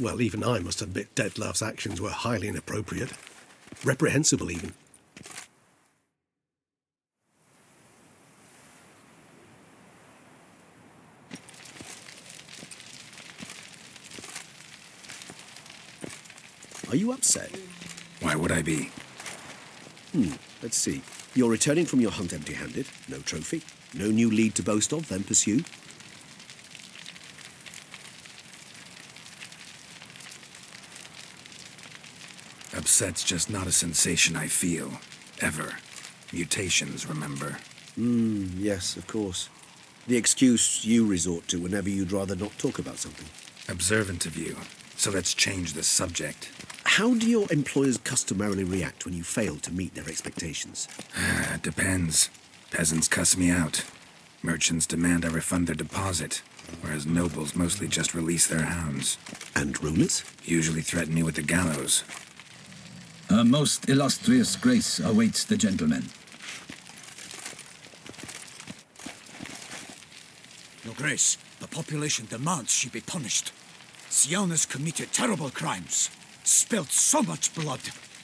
Well, even I must admit Detlef's actions were highly inappropriate. Reprehensible, even. Are you upset? Why would I be? Let's see. You're returning from your hunt empty-handed. No trophy. No new lead to boast of, then pursue. Upset's just not a sensation I feel. Ever. Mutations, remember? Yes, of course. The excuse you resort to whenever you'd rather not talk about something. Observant of you. So let's change the subject. How do your employers customarily react when you fail to meet their expectations? Depends. Peasants cuss me out. Merchants demand I refund their deposit, whereas nobles mostly just release their hounds. And rulers? Usually threaten me with the gallows. A most illustrious grace awaits the gentleman. Your Grace, the population demands she be punished. Siana's committed terrible crimes. Spilt so much blood.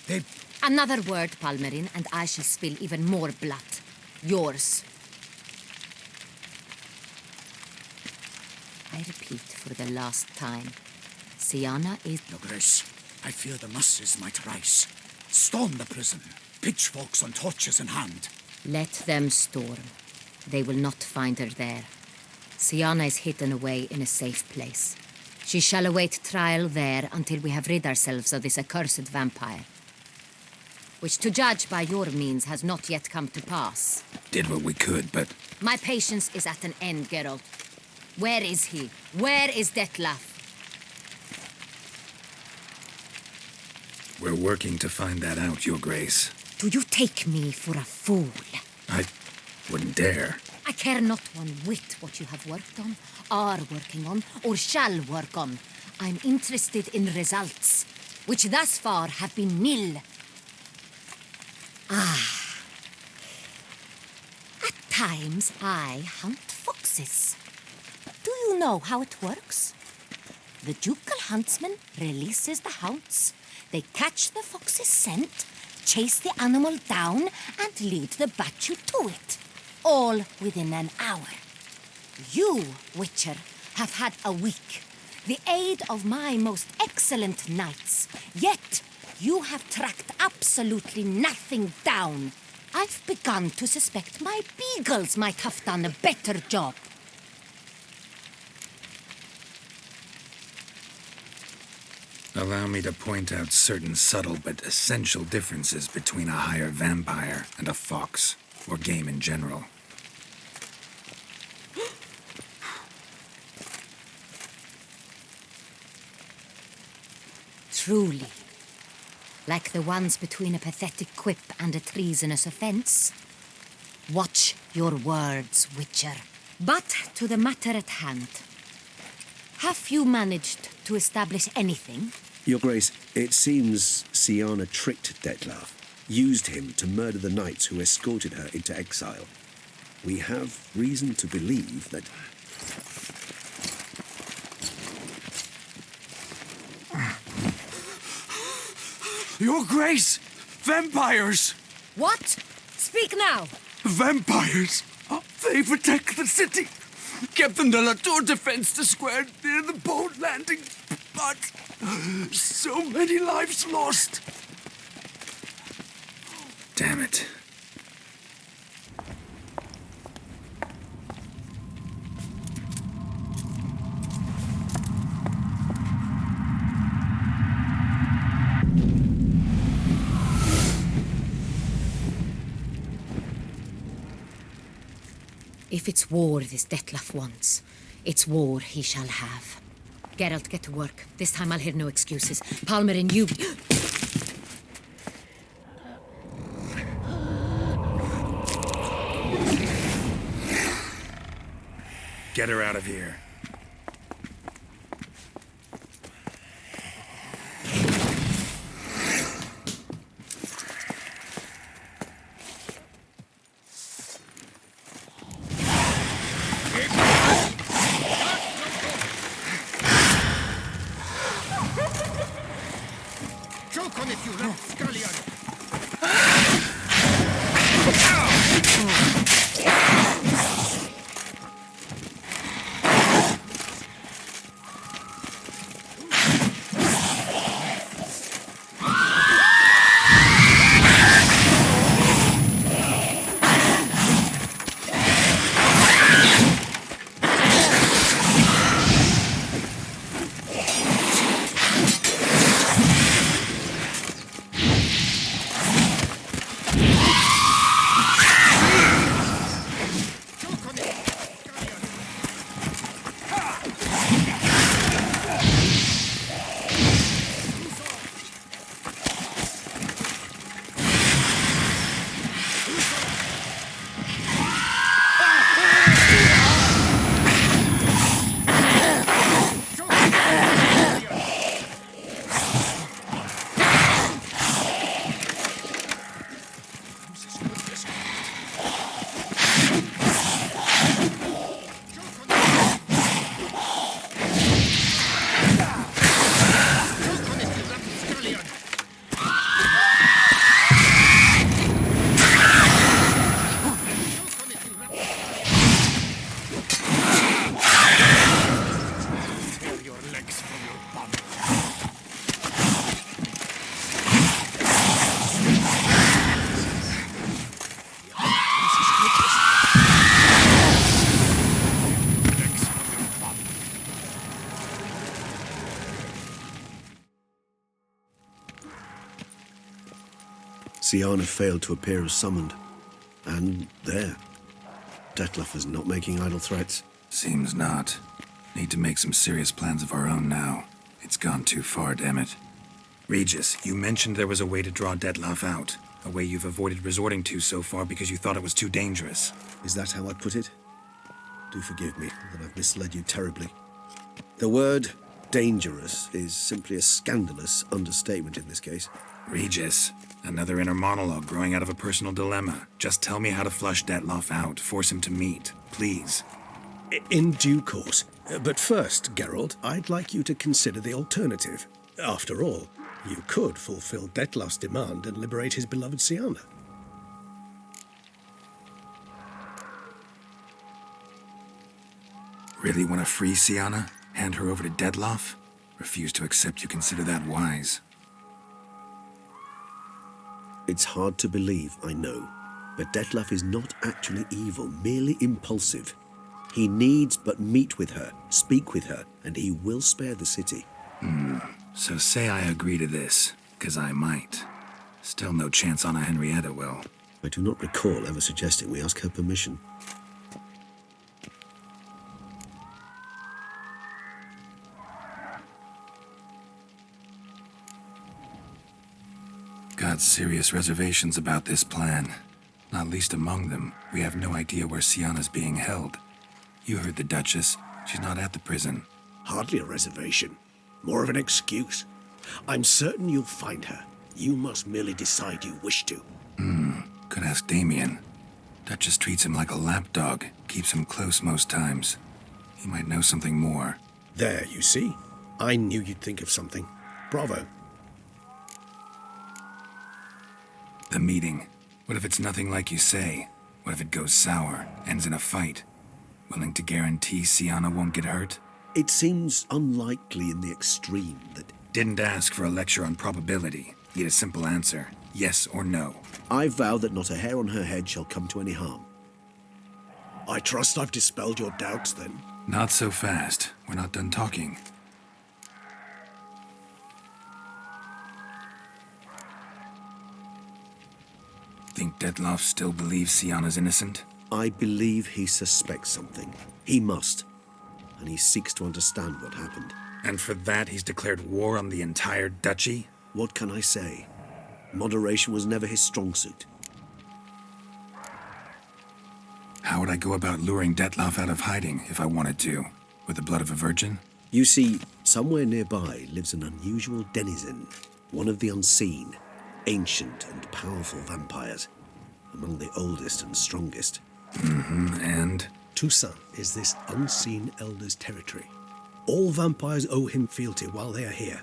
They... Another word, Palmerin, and I shall spill even more blood. Yours. I repeat for the last time. Siana is... Your Grace, I fear the masses might rise. Storm the prison. Pitchforks and torches in hand. Let them storm. They will not find her there. Siana is hidden away in a safe place. She shall await trial there until we have rid ourselves of this accursed vampire. Which, to judge by your means, has not yet come to pass. Did what we could, but... My patience is at an end, Geralt. Where is he? Where is Detlef? We're working to find that out, Your Grace. Do you take me for a fool? I wouldn't dare. I care not one whit what you have worked on, are working on, or shall work on. I'm interested in results, which thus far have been nil. At times, I hunt foxes. Do you know how it works? The ducal huntsman releases the hounds. They catch the fox's scent, chase the animal down, and lead the battue to it. All within an hour. You, Witcher, have had a week. The aid of my most excellent knights. Yet, you have tracked absolutely nothing down. I've begun to suspect my beagles might have done a better job. Allow me to point out certain subtle but essential differences between a higher vampire and a fox, or game in general. Truly. Like the ones between a pathetic quip and a treasonous offense. Watch your words, Witcher. But to the matter at hand. Have you managed to establish anything? Your Grace, it seems Siana tricked Detlef, used him to murder the knights who escorted her into exile. We have reason to believe that... Your Grace! Vampires! What? Speak now! Vampires! They protect the city! Captain de la Tour defends the square near the boat landing, but so many lives lost. Damn it. If it's war this Detlef wants, it's war he shall have. Geralt, get to work. This time I'll hear no excuses. Palmerin, you... Get her out of here. Siana failed to appear as summoned. And there. Detlef is not making idle threats. Seems not. Need to make some serious plans of our own now. It's gone too far, damn it. Regis, you mentioned there was a way to draw Detlef out. A way you've avoided resorting to so far because you thought it was too dangerous. Is that how I put it? Do forgive me that I've misled you terribly. The word dangerous is simply a scandalous understatement in this case. Regis, another inner monologue growing out of a personal dilemma. Just tell me how to flush Detlef out, force him to meet, please. In due course. But first, Geralt, I'd like you to consider the alternative. After all, you could fulfill Detlef's demand and liberate his beloved Siana. Really want to free Siana? Hand her over to Detlef? Refuse to accept you consider that wise. It's hard to believe, I know, but Detlef is not actually evil, merely impulsive. He needs but meet with her, speak with her, and he will spare the city. So say I agree to this, 'cause I might. Still no chance Anna Henrietta will. I do not recall ever suggesting we ask her permission. Got serious reservations about this plan. Not least among them, we have no idea where Siana's being held. You heard the Duchess. She's not at the prison. Hardly a reservation. More of an excuse. I'm certain you'll find her. You must merely decide you wish to. Could ask Damien. Duchess treats him like a lapdog, keeps him close most times. He might know something more. There, you see? I knew you'd think of something. Bravo. The meeting. What if it's nothing like you say? What if it goes sour, ends in a fight? Willing to guarantee Siana won't get hurt? It seems unlikely in the extreme that... Didn't ask for a lecture on probability. Need a simple answer. Yes or no. I vow that not a hair on her head shall come to any harm. I trust I've dispelled your doubts, then. Not so fast. We're not done talking. Think Detlef still believes Siana's innocent? I believe he suspects something. He must. And he seeks to understand what happened. And for that, he's declared war on the entire duchy? What can I say? Moderation was never his strong suit. How would I go about luring Detlef out of hiding if I wanted to? With the blood of a virgin? You see, somewhere nearby lives an unusual denizen, one of the unseen, ancient and powerful vampires, among the oldest and strongest. And? Toussaint is this unseen elder's territory. All vampires owe him fealty while they are here.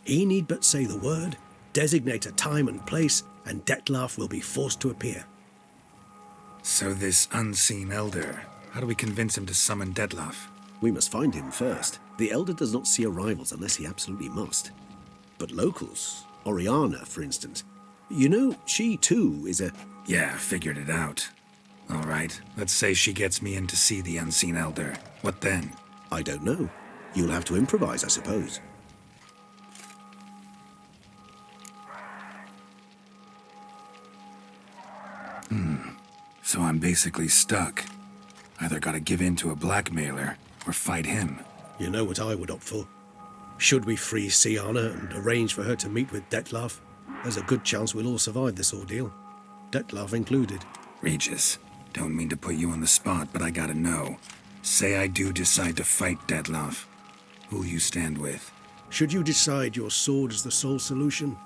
He need but say the word, designate a time and place, and Dettlaff will be forced to appear. So this unseen elder, how do we convince him to summon Dettlaff? We must find him first. The Elder does not see arrivals unless he absolutely must. But locals, Oriana, for instance, you know, she too is a... Yeah, figured it out. All right, let's say she gets me in to see the unseen elder. What then? I don't know. You'll have to improvise, I suppose. So I'm basically stuck. Either gotta give in to a blackmailer, or fight him. You know what I would opt for. Should we free Siana and arrange for her to meet with Dettlaff, there's a good chance we'll all survive this ordeal. Dettlaff included. Regis, don't mean to put you on the spot, but I gotta know. Say I do decide to fight Dettlaff. Who'll you stand with? Should you decide your sword is the sole solution,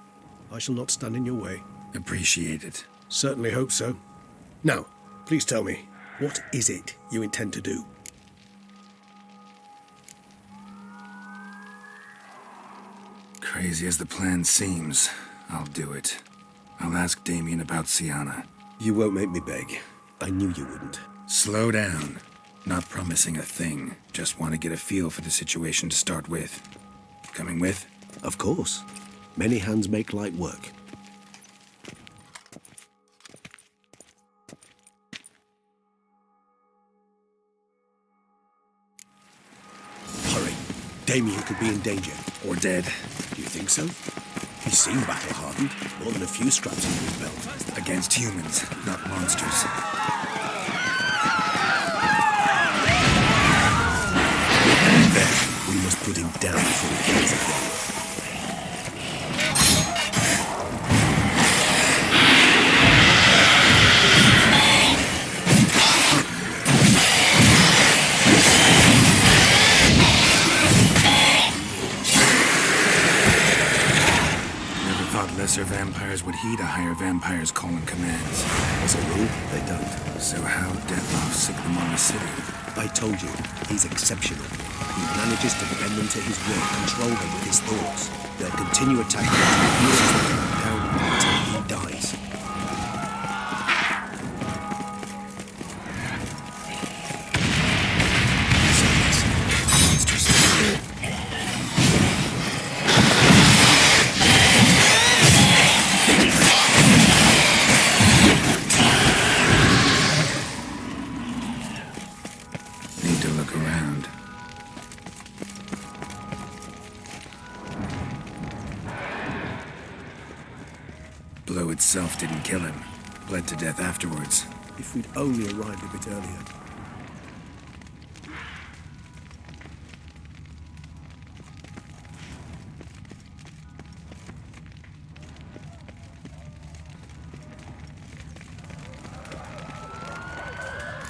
I shall not stand in your way. Appreciate it. Certainly hope so. Now, please tell me, what is it you intend to do? Crazy as the plan seems, I'll do it. I'll ask Damien about Siana. You won't make me beg. I knew you wouldn't. Slow down. Not promising a thing. Just want to get a feel for the situation to start with. Coming with? Of course. Many hands make light work. Hurry. Damien could be in danger. Or dead. Do you think so? He seemed battle-hardened. More than a few straps under his belt. Against humans, not monsters. We must put him down before he kills again. Never thought lesser vampires would heed a higher vampire's calling commands. As a rule, they don't. So how Dettlaff sick them on the city? I told you, he's exceptional. He manages to bend them to his will, control them with his thoughts. They'll continue attacking until he uses them down until he dies. Need to look around. Blow itself didn't kill him. Bled to death afterwards. If we'd only arrived a bit earlier.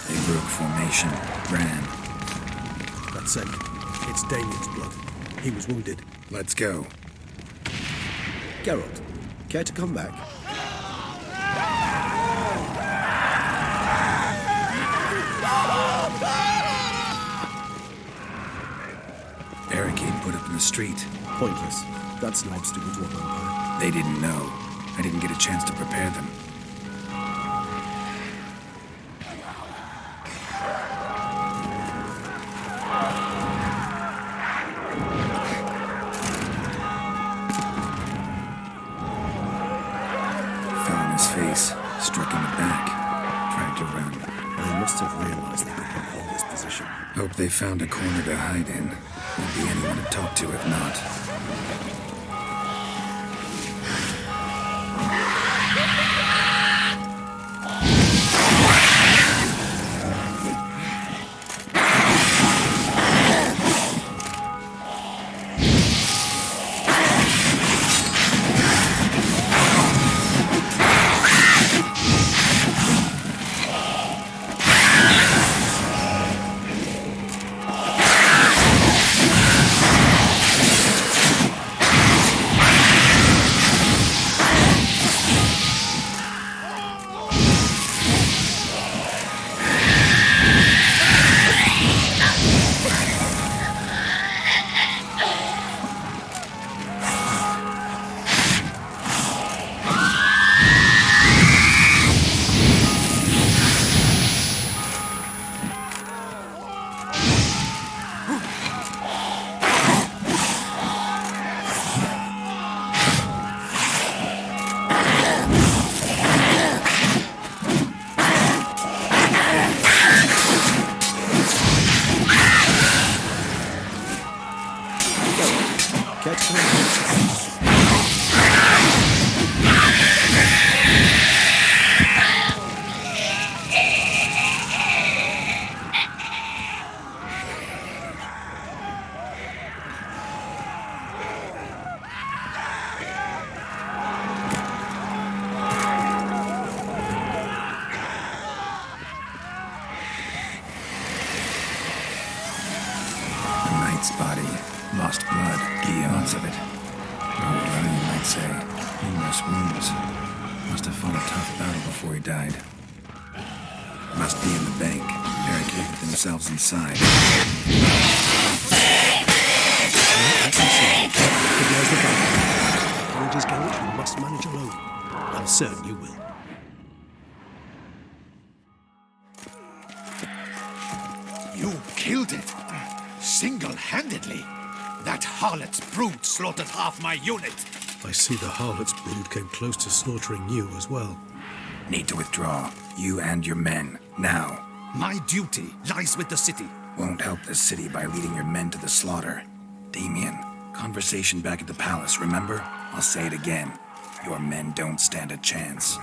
They broke formation, ran. That's it. It's Damien's blood. He was wounded. Let's go. Geralt, care to come back? Barricade put up in the street. Pointless. That's an obstacle to our empire. They didn't know. I didn't get a chance to prepare them. Fell on his face, struck in the back, tried to run. They must have realized they could not hold this position. Hope they found a corner to hide in. Won't be anyone to talk to if not. Body, lost blood, eons of it. Running, you might say. Numerous wounds. Must have fought a tough battle before he died. Must be in the bank, barricaded themselves inside. There's the bank. Apologies, Geralt, you must manage alone. I'm certain you will. You killed it. Single-handedly. That harlot's brood slaughtered half my unit. I see the harlot's brood came close to slaughtering you as well. Need to withdraw. You and your men. Now. My duty lies with the city. Won't help the city by leading your men to the slaughter. Damien, conversation back at the palace, remember? I'll say it again. Your men don't stand a chance.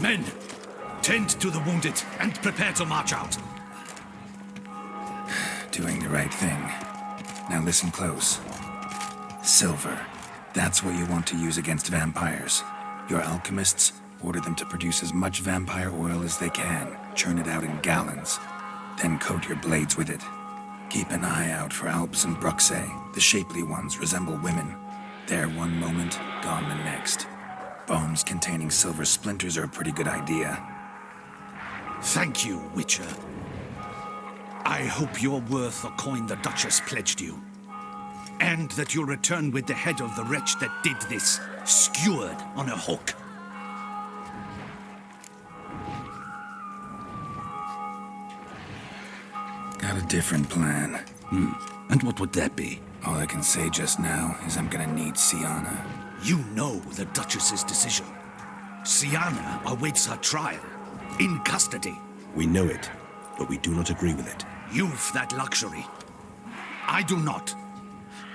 Men, tend to the wounded and prepare to march out. Doing the right thing. Now listen close. Silver. That's what you want to use against vampires. Your alchemists order them to produce as much vampire oil as they can. Churn it out in gallons. Then coat your blades with it. Keep an eye out for Alps and Bruxae. The shapely ones resemble women. There one moment, gone the next. Bombs containing silver splinters are a pretty good idea. Thank you, Witcher. I hope you're worth the coin the Duchess pledged you. And that you'll return with the head of the wretch that did this, skewered on a hook. Got a different plan. And what would that be? All I can say just now is I'm gonna need Sienna. You know the Duchess's decision. Sienna awaits her trial, in custody. We know it, but we do not agree with it. You've that luxury. I do not.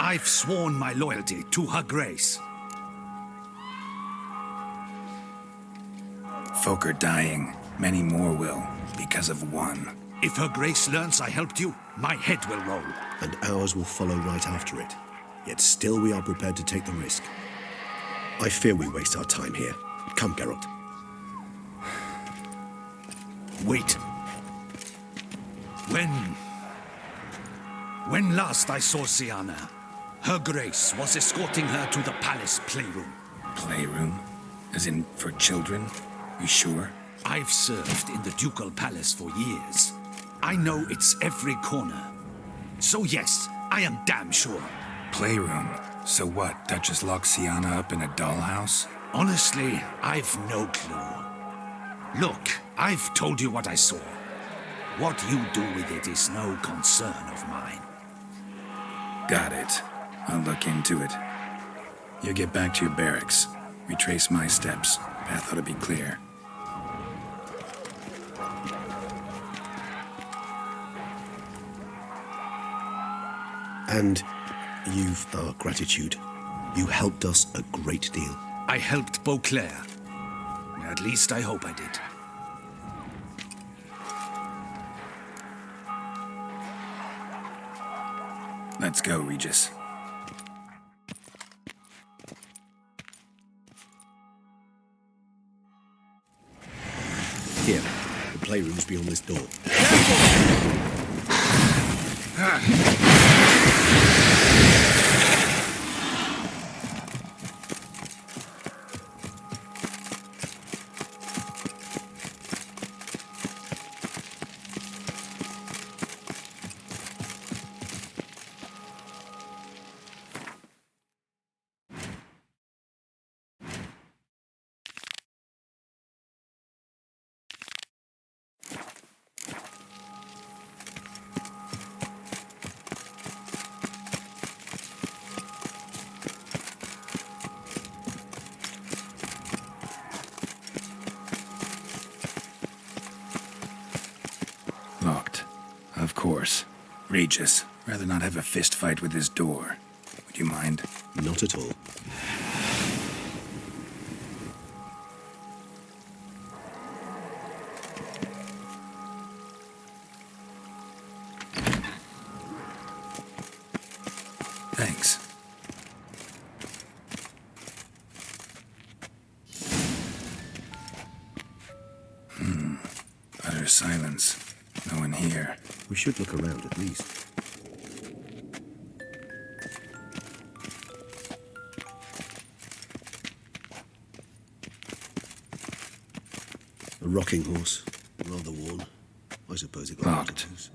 I've sworn my loyalty to her grace. Folk are dying. Many more will, because of one. If her grace learns I helped you, my head will roll. And ours will follow right after it. Yet still we are prepared to take the risk. I fear we waste our time here. Come, Geralt. Wait. When last I saw Sienna, her grace was escorting her to the palace playroom. Playroom? As in, for children? You sure? I've served in the ducal palace for years. I know its every corner. So yes, I am damn sure. Playroom? So what, Duchess locked Sienna up in a dollhouse? Honestly, I've no clue. Look, I've told you what I saw. What you do with it is no concern of mine. Got it. I'll look into it. You get back to your barracks. Retrace my steps. Path ought to be clear. And you've our gratitude. You helped us a great deal. I helped Beauclair. At least I hope I did. Let's go, Regis. Here, the playroom's beyond this door. Of course. Regis, rather not have a fist fight with this door. Would you mind? Not at all. Thanks. Utter silence. No one here. We should look around at least. A rocking horse. Rather worn. I suppose it got Locked. loose.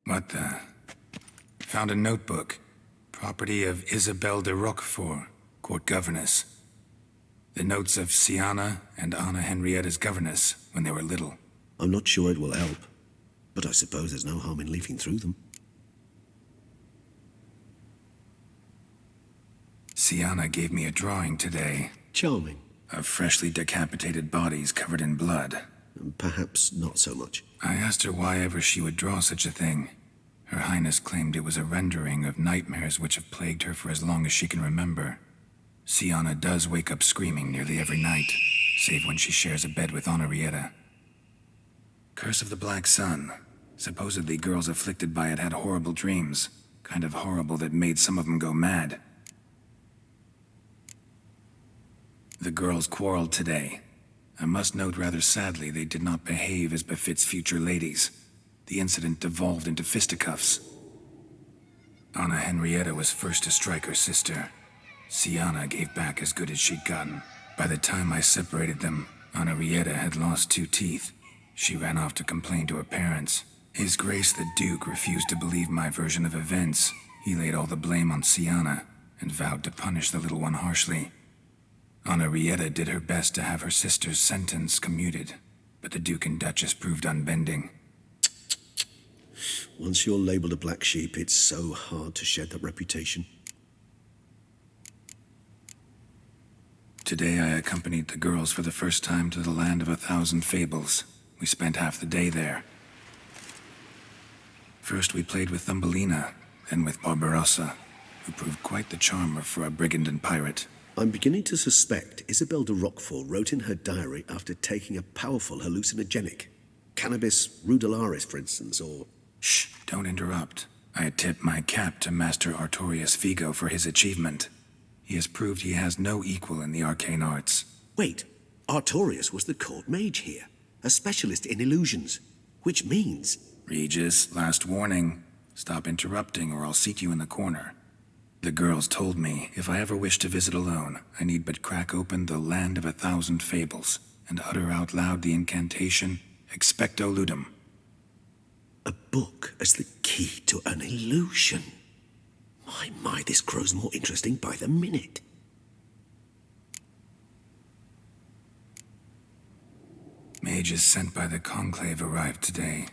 What the? Found a notebook. Property of Isabelle de Roquefort, court governess. The notes of Siana and Anna Henrietta's governess when they were little. I'm not sure it will help, but I suppose there's no harm in leafing through them. Siana gave me a drawing today Charming. of freshly decapitated bodies covered in blood. Perhaps not so much. I asked her why ever she would draw such a thing. Her Highness claimed it was a rendering of nightmares which have plagued her for as long as she can remember. Siana does wake up screaming nearly every night, save when she shares a bed with Henrietta. Curse of the Black Sun. Supposedly girls afflicted by it had horrible dreams. Kind of horrible that made some of them go mad. The girls quarreled today. I must note rather sadly they did not behave as befits future ladies. The incident devolved into fisticuffs. Anna Henrietta was first to strike her sister. Siana gave back as good as she'd gotten. By the time I separated them, Henrietta had lost 2 teeth. She ran off to complain to her parents. His Grace the Duke refused to believe my version of events. He laid all the blame on Siana and vowed to punish the little one harshly. Henrietta did her best to have her sister's sentence commuted, but the Duke and Duchess proved unbending. Once you're labelled a black sheep, it's so hard to shed that reputation. Today I accompanied the girls for the first time to the land of 1,000 fables. We spent half the day there. First we played with Thumbelina, then with Barbarossa, who proved quite the charmer for a brigand and pirate. I'm beginning to suspect Isabelle de Roquefort wrote in her diary after taking a powerful hallucinogenic. Cannabis rudelaris, for instance, or... Shh, don't interrupt. I tip my cap to Master Artorius Vigo for his achievement. He has proved he has no equal in the arcane arts. Wait, Artorius was the court mage here, a specialist in illusions, which means... Regis, last warning. Stop interrupting or I'll seat you in the corner. The girls told me if I ever wish to visit alone, I need but crack open the land of 1,000 fables and utter out loud the incantation, Expecto Ludum. A book as the key to an illusion. My, this grows more interesting by the minute. Mages sent by the Conclave arrived today.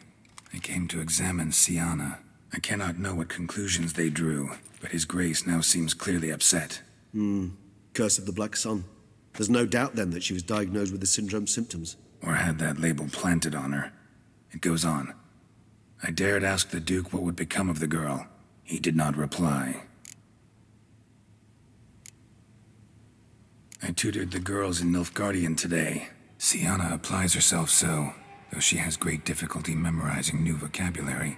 They came to examine Siana. I cannot know what conclusions they drew, but His Grace now seems clearly upset. Curse of the Black Sun. There's no doubt then that she was diagnosed with the syndrome symptoms. Or had that label planted on her. It goes on. I dared ask the Duke what would become of the girl. He did not reply. I tutored the girls in Nilfgaardian today. Siana applies herself so, though she has great difficulty memorizing new vocabulary.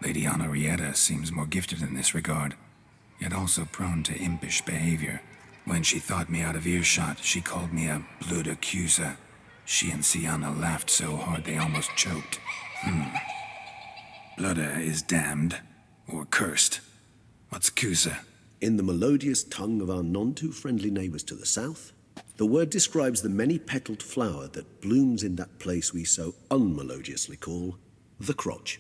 Lady Henrietta seems more gifted in this regard, yet also prone to impish behavior. When she thought me out of earshot, she called me a blood accuser. She and Siana laughed so hard they almost choked. Blooda is damned, or cursed. What's Cusa? In the melodious tongue of our none-too-friendly neighbours to the south, the word describes the many-petalled flower that blooms in that place we so unmelodiously call the crotch.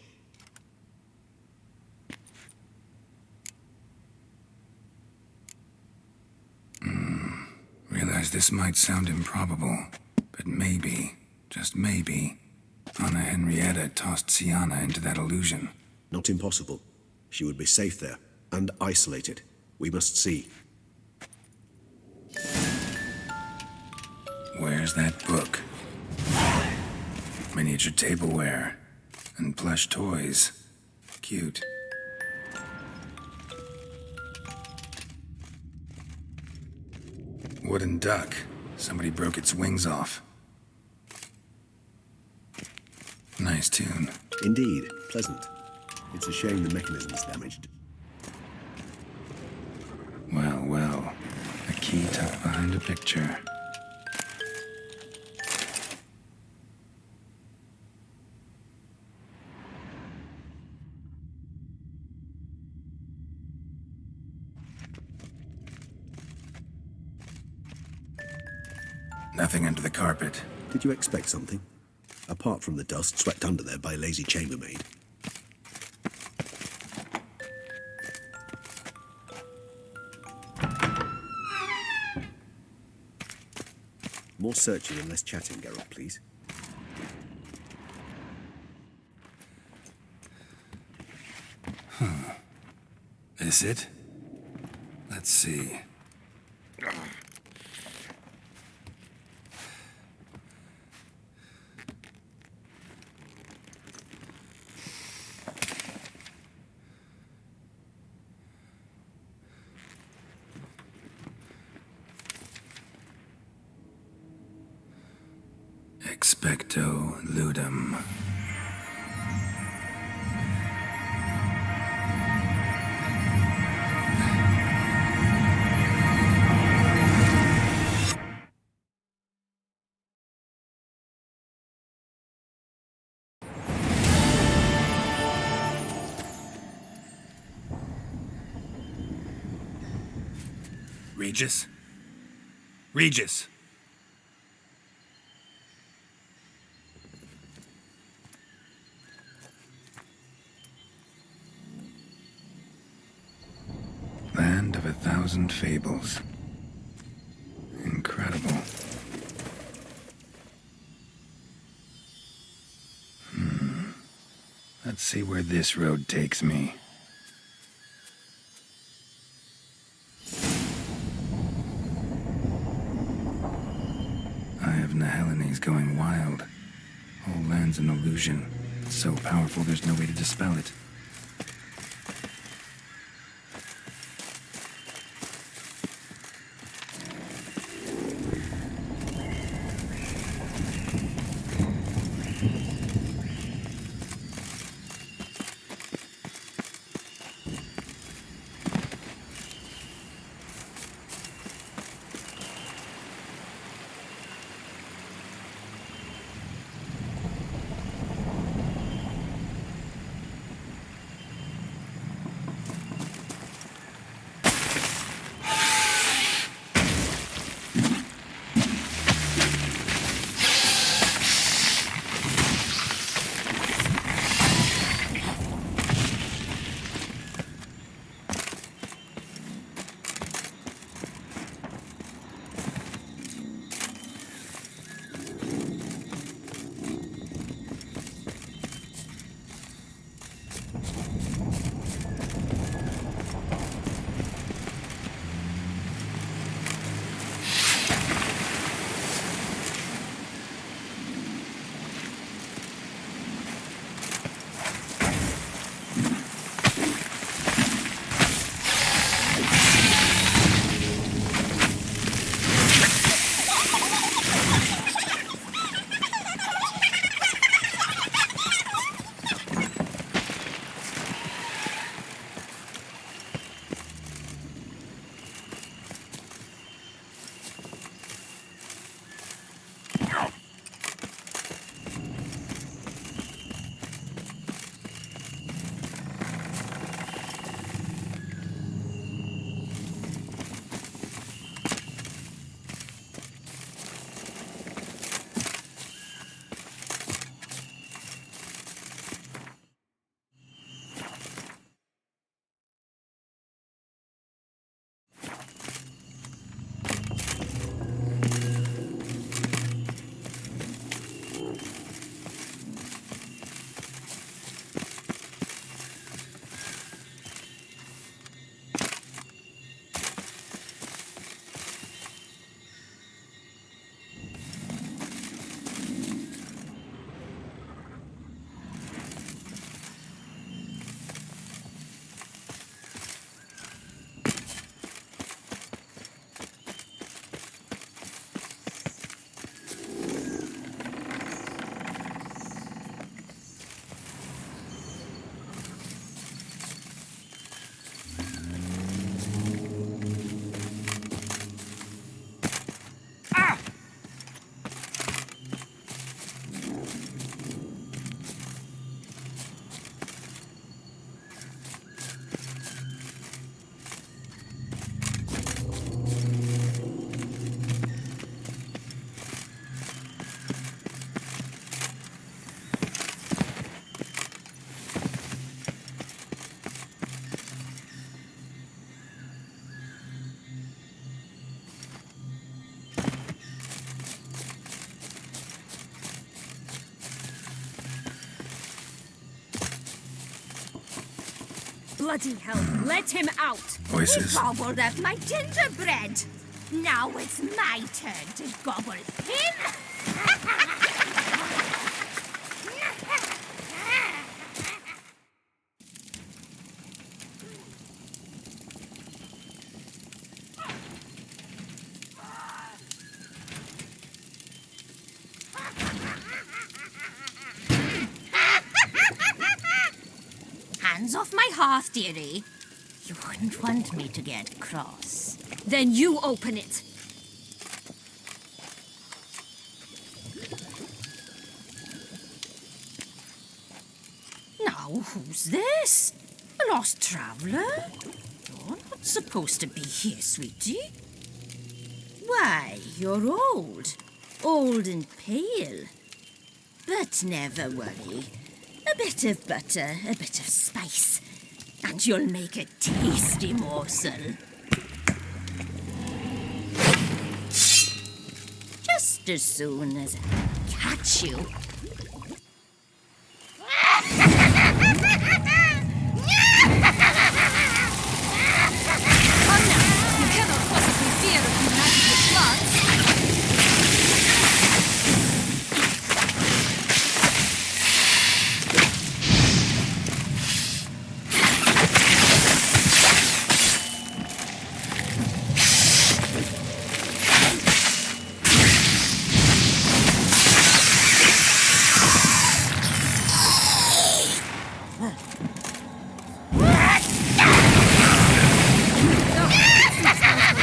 Realize this might sound improbable, but maybe, just maybe, Anna Henrietta tossed Siana into that illusion. Not impossible. She would be safe there, and isolated. We must see. Where's that book? Miniature tableware and plush toys. Cute. Wooden duck. Somebody broke its wings off. Nice tune. Indeed, pleasant. It's a shame the mechanism's damaged. Well, well. A key tucked behind a picture. Nothing under the carpet. Did you expect something? Apart from the dust swept under there by a lazy chambermaid. More searching and less chatting, Geralt, please. This it? Let's see. Expecto ludum. Regis? Regis! Land of 1,000 fables. Incredible. Let's see where this road takes me. Eye of Nehelines going wild. Whole land's an illusion. It's so powerful there's no way to dispel it. Bloody hell, let him out! Voices. He gobbled up my gingerbread. Now it's my turn to gobble him. Hands off my hearth, dearie. You wouldn't want me to get cross. Then you open it. Now, who's this? A lost traveller? You're not supposed to be here, sweetie. Why, you're old. Old and pale. But never worry. A bit of butter, a bit of spice, and you'll make a tasty morsel. Just as soon as I catch you. Come now, you cannot possibly fear of the magical plants.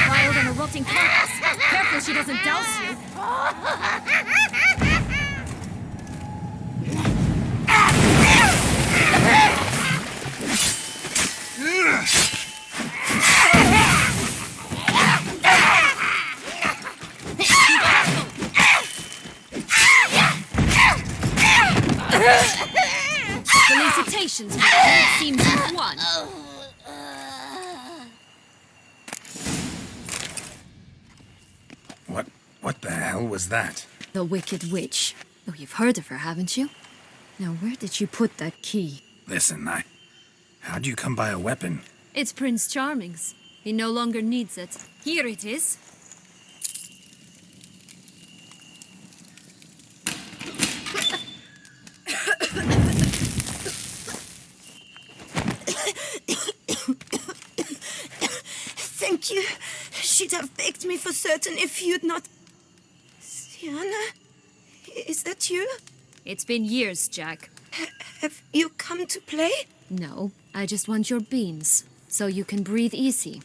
Wild and a rotting cactus. Careful she doesn't douse you. Felicitations, it seems you've won. What the hell was that? The Wicked Witch. Oh, you've heard of her, haven't you? Now, where did you put that key? Listen, how'd you come by a weapon? It's Prince Charming's. He no longer needs it. Here it is. Thank you. She'd have begged me for certain if you'd not... Sienna? Is that you? It's been years, Jack. Have you come to play? No, I just want your beans, so you can breathe easy.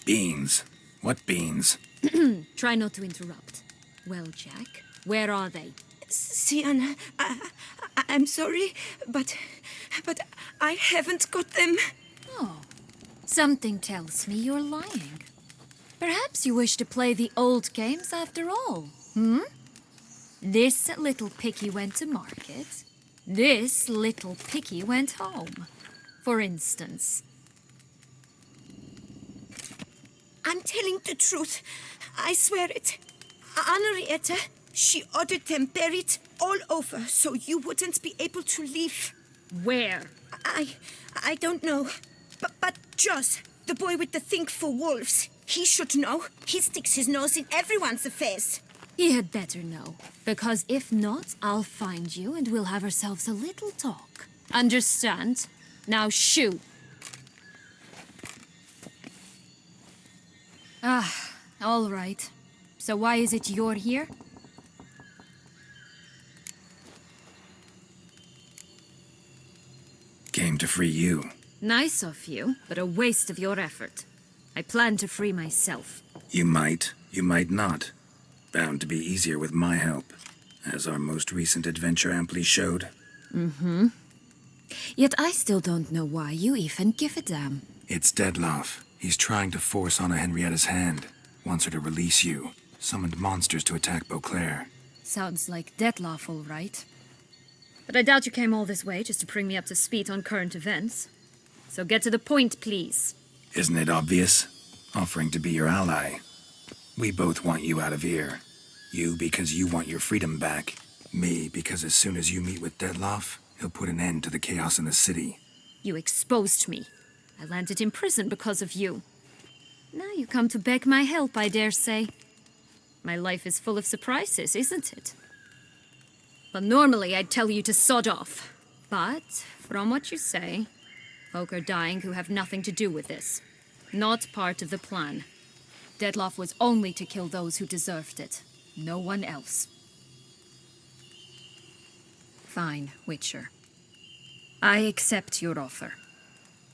Beans? What beans? Try not to interrupt. Well, Jack, where are they? Sienna, I'm sorry, but I haven't got them. Oh, something tells me you're lying. Perhaps you wish to play the old games after all, This little piggy went to market. This little piggy went home, for instance. I'm telling the truth. I swear it. Henrietta, she ordered them buried all over so you wouldn't be able to leave. Where? I don't know. But Joss, the boy with the thing for wolves, he should know. He sticks his nose in everyone's affairs. He had better know, because if not, I'll find you and we'll have ourselves a little talk. Understand? Now shoo! Ah, all right. So why is it you're here? Came to free you. Nice of you, but a waste of your effort. I plan to free myself. You might not. Bound to be easier with my help, as our most recent adventure amply showed. Yet I still don't know why you even give a damn. It's Dettlaff. He's trying to force Anna Henrietta's hand. Wants her to release you. Summoned monsters to attack Beauclair. Sounds like Dettlaff, all right. But I doubt you came all this way just to bring me up to speed on current events. So get to the point, please. Isn't it obvious? Offering to be your ally. We both want you out of here. You because you want your freedom back. Me because as soon as you meet with Dettlaff, he'll put an end to the chaos in the city. You exposed me. I landed in prison because of you. Now you come to beg my help, I dare say. My life is full of surprises, isn't it? Well, normally I'd tell you to sod off. But, from what you say, folk are dying who have nothing to do with this. Not part of the plan. Dettlaff was only to kill those who deserved it. No one else. Fine, Witcher. I accept your offer.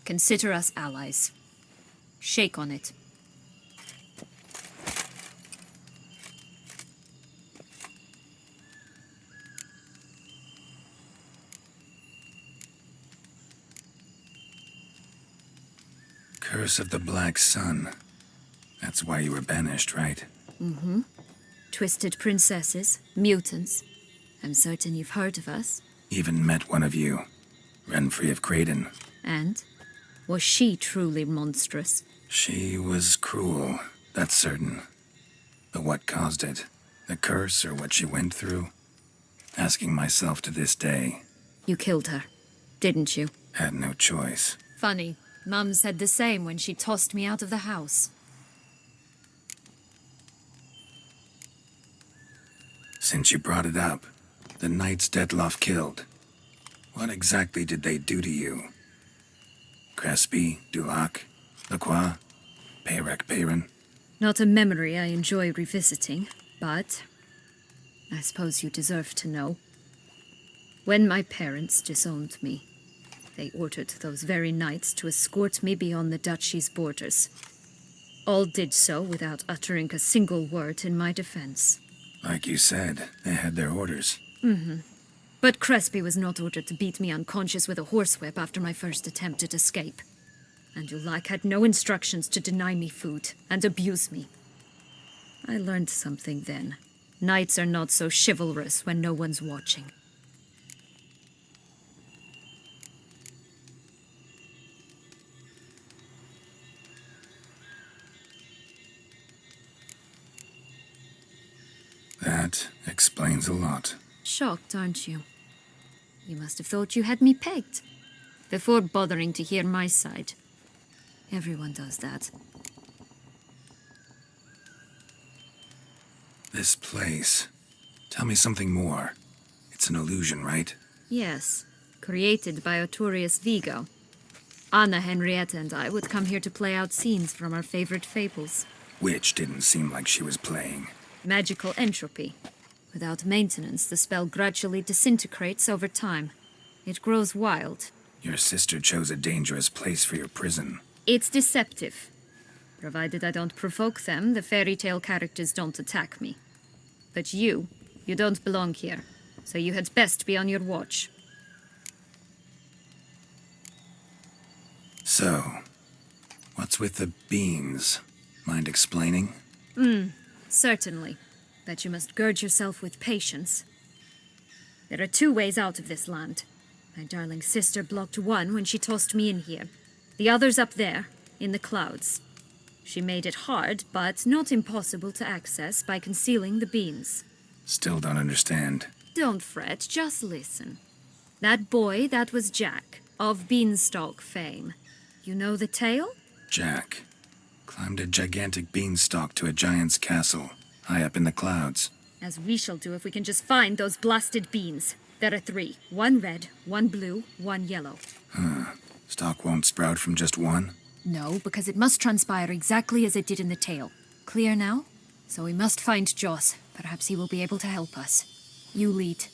Consider us allies. Shake on it. Curse of the Black Sun. That's why you were banished, right? Mm-hmm. Twisted princesses, mutants. I'm certain you've heard of us. Even met one of you. Renfrey of Craden. And? Was she truly monstrous? She was cruel, that's certain. But what caused it? The curse or what she went through? Asking myself to this day. You killed her, didn't you? Had no choice. Funny. Mum said the same when she tossed me out of the house. Since you brought it up, the knights Dettlaff killed. What exactly did they do to you? Crespi, Dulac, Lacroix, Peyrek Peyron? Not a memory I enjoy revisiting, but I suppose you deserve to know. When my parents disowned me, they ordered those very knights to escort me beyond the duchy's borders. All did so without uttering a single word in my defense. Like you said, they had their orders. Mm-hmm. But Crespi was not ordered to beat me unconscious with a horsewhip after my first attempt at escape. And Dulac had no instructions to deny me food and abuse me. I learned something then. Knights are not so chivalrous when no one's watching. That explains a lot. Shocked, aren't you? You must have thought you had me pegged. Before bothering to hear my side. Everyone does that. This place. Tell me something more. It's an illusion, right? Yes. Created by Arturius Vigo. Anna, Henrietta, and I would come here to play out scenes from our favorite fables. Which didn't seem like she was playing. Magical entropy. Without maintenance, the spell gradually disintegrates over time. It grows wild. Your sister chose a dangerous place for your prison. It's deceptive. Provided I don't provoke them, the fairy tale characters don't attack me. But you don't belong here, so you had best be on your watch. So, what's with the beans? Mind explaining? Certainly. But you must gird yourself with patience. There are 2 ways out of this land. My darling sister blocked one when she tossed me in here. The other's up there, in the clouds. She made it hard, but not impossible to access by concealing the beans. Still don't understand. Don't fret, just listen. That boy, that was Jack, of Beanstalk fame. You know the tale? Jack climbed a gigantic beanstalk to a giant's castle, high up in the clouds. As we shall do if we can just find those blasted beans. There are 3. 1 red, 1 blue, 1 yellow. Stalk won't sprout from just one? No, because it must transpire exactly as it did in the tale. Clear now? So we must find Joss. Perhaps he will be able to help us. You lead.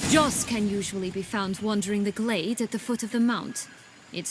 Joss can usually be found wandering the glade at the foot of the mount. It's